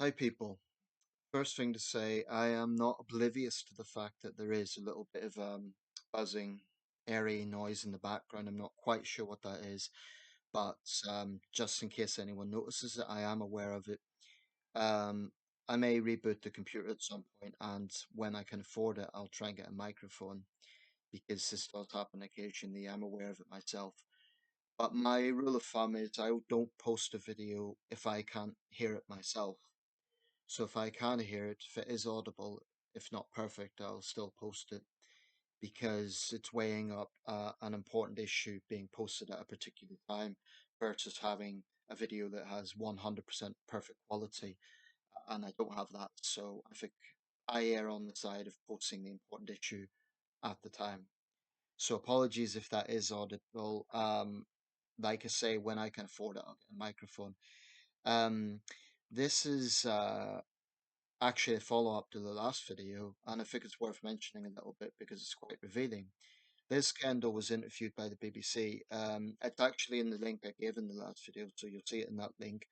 Hi, people. First thing to say, I am not oblivious to the fact that there is a little bit of buzzing, airy noise in the background. I'm not quite sure what that is, but just in case anyone notices it, I am aware of it. Um, I may reboot the computer at some point, and when I can afford it, I'll try and get a microphone because this does happen occasionally. I'm aware of it myself. But my rule of thumb is I don't post a video if I can't hear it myself. So if I can hear it, if it is audible, if not perfect, I'll still post it because it's weighing up an important issue being posted at a particular time versus having a video that has 100% perfect quality. And I don't have that. So I think I err on the side of posting the important issue at the time. So apologies if that is audible. Like I say, when I can afford it, I'll get a microphone. Um, this is actually a follow up to the last video, and I think it's worth mentioning a little bit because it's quite revealing. This Kendall was interviewed by the BBC. It's actually in the link I gave in the last video, so you'll see it in that link,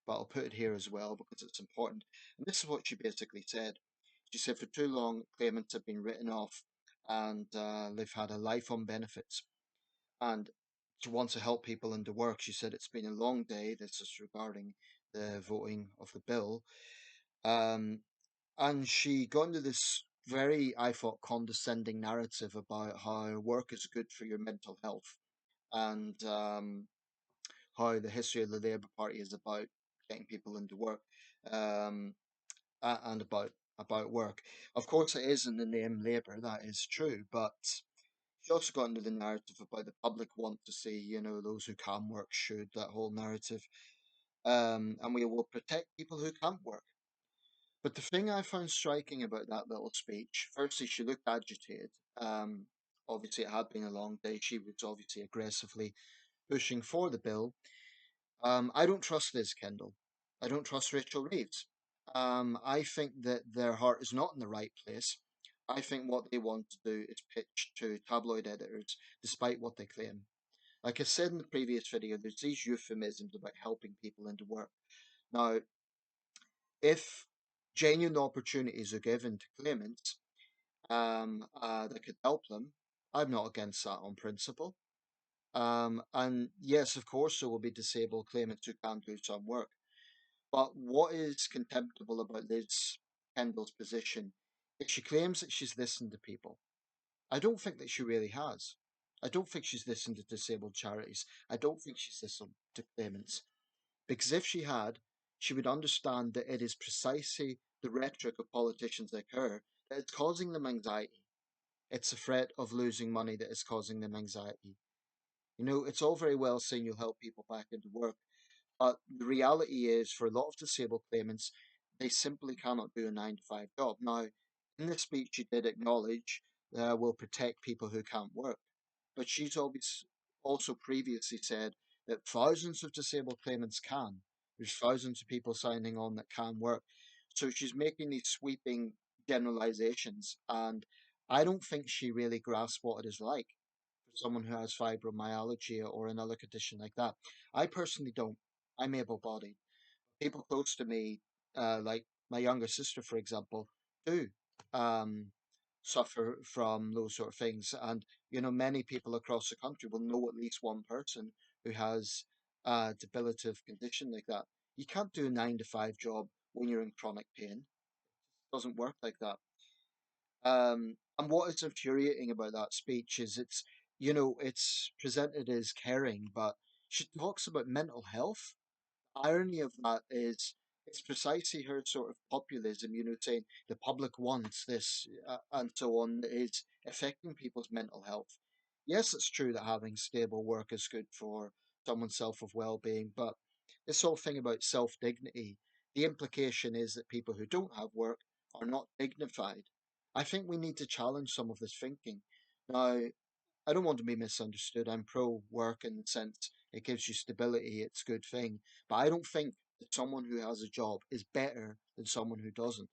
but I'll put it here as well because it's important. And this is what she basically said. She said, for too long, claimants have been written off and they've had a life on benefits. And she wants to help people into work. She said, it's been a long day. This is regarding the voting of the bill. Um, and she got into this very, I thought, condescending narrative about how work is good for your mental health and how the history of the Labour Party is about getting people into work um, and about work. Of course, it is in the name Labour, that is true, but she also got into the narrative about the public want to see, those who can work should, that whole narrative. And we will protect people who can't work. But the thing I found striking about that little speech, firstly, she looked agitated. Um, Obviously, it had been a long day. She was obviously aggressively pushing for the bill. I don't trust Liz Kendall. I don't trust Rachel Reeves. I think that their heart is not in the right place. I think what they want to do is pitch to tabloid editors, despite what they claim. Like I said in the previous video, there's these euphemisms about helping people into work. Now, if genuine opportunities are given to claimants that could help them, I'm not against that on principle. And yes, of course, there will be disabled claimants who can do some work. But what is contemptible about Liz Kendall's position is she claims that she's listened to people. I don't think that she really has. I don't think she's listened to disabled charities. I don't think she's listened to claimants. Because if she had, she would understand that it is precisely the rhetoric of politicians like her that is causing them anxiety. It's the threat of losing money that is causing them anxiety. It's all very well saying you'll help people back into work, but the reality is, for a lot of disabled claimants, they simply cannot do a 9 to 5 job. Now, in this speech, she did acknowledge we'll protect people who can't work, but she's always also previously said that thousands of disabled claimants can. There's thousands of people signing on that can work. So she's making these sweeping generalizations, and I don't think she really grasps what it is like for someone who has fibromyalgia or another condition like that. I personally don't. I'm able-bodied. People close to me, like my younger sister, for example, do um, suffer from those sort of things. And, many people across the country will know at least one person who has a debilitative condition like that. You can't do a 9 to 5 job when you're in chronic pain. It doesn't work like that. And what is infuriating about that speech is it's presented as caring, but she talks about mental health. Irony of that is it's precisely her sort of populism, saying the public wants this and so on, is affecting people's mental health. Yes, it's true that having stable work is good for someone's self of well-being, but this whole thing about self-dignity, the implication is that people who don't have work are not dignified. I think we need to challenge some of this thinking. Now, I don't want to be misunderstood. I'm pro work in the sense it gives you stability, it's a good thing. But I don't think that someone who has a job is better than someone who doesn't.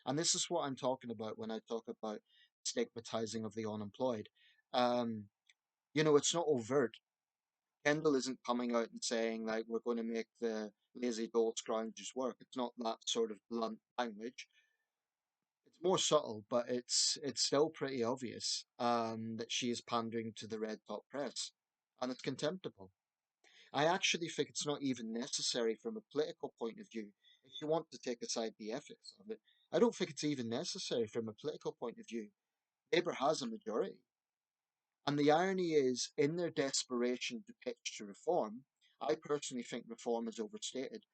And this is what I'm talking about when I talk about stigmatizing of the unemployed. Um, it's not overt. Kendall isn't coming out and saying like we're going to make the lazy dole scroungers work. It's not that sort of blunt language. It's more subtle, but it's still pretty obvious that she is pandering to the red top press, and it's contemptible. I actually think it's not even necessary from a political point of view. If you want to take aside the ethics of it, I don't think it's even necessary from a political point of view. Labour has a majority. And the irony is, in their desperation to pitch to reform, I personally think reform is overstated,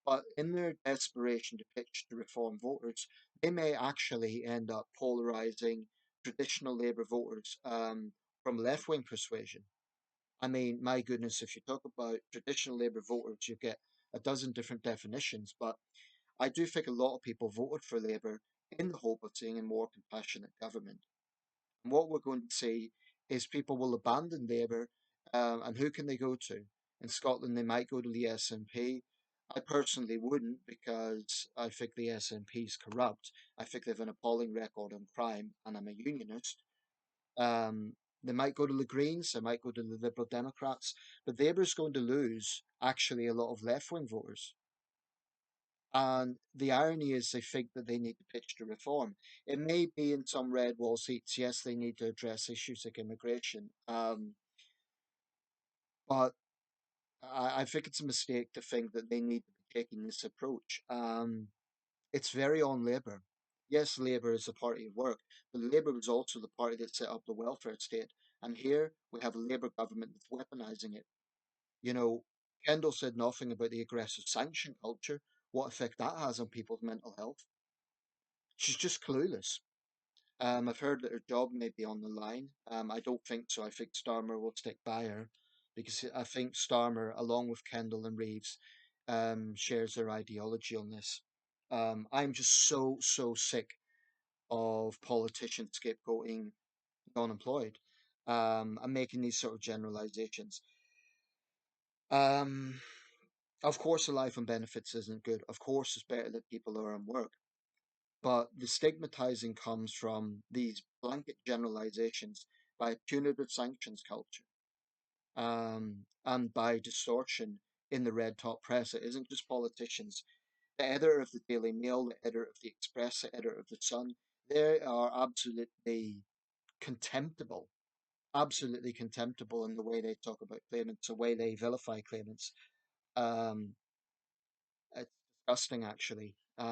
but in their desperation to pitch to reform voters, they may actually end up polarizing traditional Labour voters from left wing persuasion. I mean, my goodness, if you talk about traditional Labour voters, you get a dozen different definitions, but I do think a lot of people voted for Labour in the hope of seeing a more compassionate government. And what we're going to see is people will abandon Labour, and who can they go to? In Scotland, they might go to the SNP. I personally wouldn't because I think the SNP is corrupt. I think they have an appalling record on crime, and I'm a unionist. Um, they might go to the Greens, they might go to the Liberal Democrats, but Labour's going to lose actually a lot of left wing voters. And the irony is they think that they need to pitch to reform. It may be in some red wall seats, yes, they need to address issues like immigration. But I think it's a mistake to think that they need to be taking this approach. It's very on Labour. Yes, Labour is the party of work, but Labour was also the party that set up the welfare state. And here we have a Labour government that's weaponising it. You know, Kendall said nothing about the aggressive sanction culture, what effect that has on people's mental health. She's just clueless. I've heard that her job may be on the line. I don't think so. I think Starmer will stick by her because I think Starmer, along with Kendall and Reeves, shares their ideology on this. I'm just so sick of politicians scapegoating the unemployed and making these sort of generalizations. Um, of course, the life and benefits isn't good. Of course, it's better that people are on work. But the stigmatizing comes from these blanket generalizations by punitive sanctions culture and by distortion in the red top press. It isn't just politicians. The editor of the Daily Mail, the editor of the Express, the editor of the Sun, they are absolutely contemptible in the way they talk about claimants, the way they vilify claimants. Um, it's disgusting, actually. So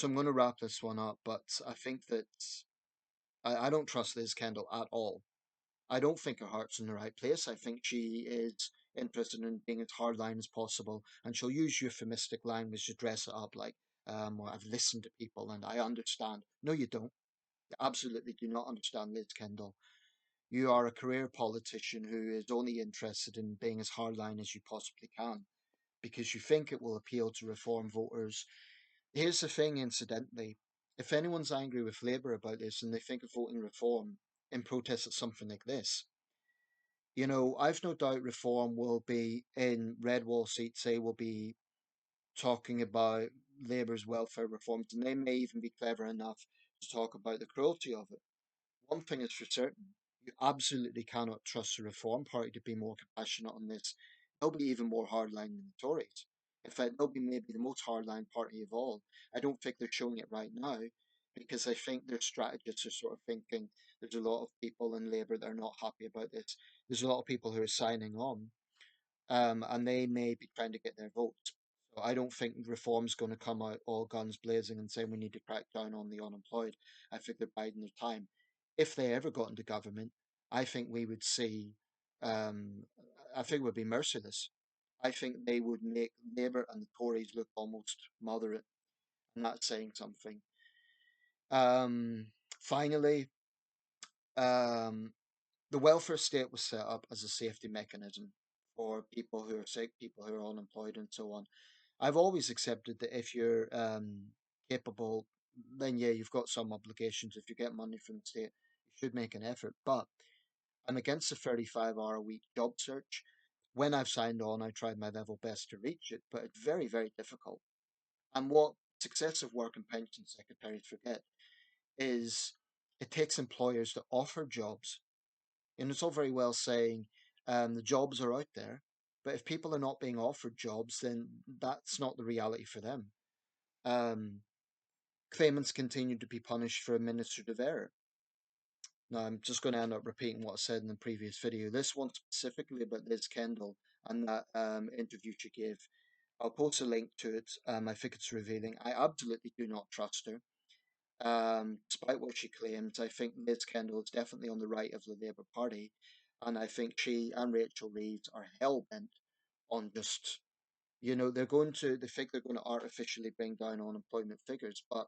I'm going to wrap this one up, but I think that I don't trust Liz Kendall at all. I don't think her heart's in the right place. I think she is interested in being as hardline as possible, and she'll use euphemistic language to dress it up like, well, I've listened to people and I understand. No, you don't. You absolutely do not understand, Liz Kendall. You are a career politician who is only interested in being as hardline as you possibly can because you think it will appeal to reform voters. Here's the thing, incidentally. If anyone's angry with Labour about this and they think of voting reform in protest at something like this, I've no doubt reform will be in red wall seats. They will be talking about Labour's welfare reforms, and they may even be clever enough to talk about the cruelty of it. One thing is for certain, you absolutely cannot trust the Reform Party to be more compassionate on this. They'll be even more hardline than the Tories. In fact, they'll be maybe the most hardline party of all. I don't think they're showing it right now because I think their strategists are sort of thinking there's a lot of people in Labour that are not happy about this. There's a lot of people who are signing on, and they may be trying to get their votes. So I don't think reform's going to come out all guns blazing and saying we need to crack down on the unemployed. I think they're biding their time. If they ever got into government, I think we would see. Um, I think it would be merciless. I think they would make Labour and the Tories look almost moderate, and that's saying something. Um, Finally, um, the welfare state was set up as a safety mechanism for people who are sick, people who are unemployed, and so on. I've always accepted that if you're capable, then yeah, you've got some obligations. If you get money from the state, you should make an effort. But I'm against the 35-hour a week job search. When I've signed on, I tried my level best to reach it, but it's very, very difficult. And what successive work and pension secretaries forget is it takes employers to offer jobs And it's all very well saying the jobs are out there, but if people are not being offered jobs, then that's not the reality for them. Um, Claimants continue to be punished for administrative error. Now, I'm just going to end up repeating what I said in the previous video. This one specifically about Liz Kendall and that interview she gave. I'll post a link to it. I think it's revealing. I absolutely do not trust her. Despite what she claims, I think Liz Kendall is definitely on the right of the Labour Party, and I think she and Rachel Reeves are hell bent on just, they think they're going to artificially bring down unemployment figures. But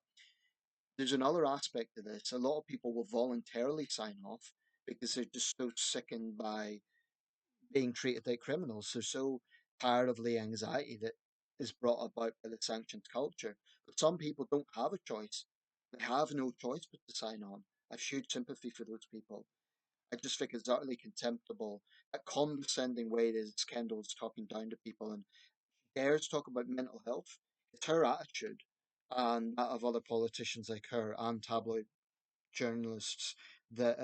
there's another aspect to this. A lot of people will voluntarily sign off because they're just so sickened by being treated like criminals. They're so tired of the anxiety that is brought about by the sanctions culture. But some people don't have a choice. They have no choice but to sign on. I have huge sympathy for those people. I just think it's utterly contemptible, that condescending way that Kendall's talking down to people and dares talk about mental health. It's her attitude and that of other politicians like her and tabloid journalists that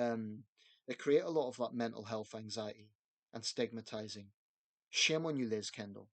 create a lot of that mental health anxiety and stigmatizing. Shame on you, Liz Kendall.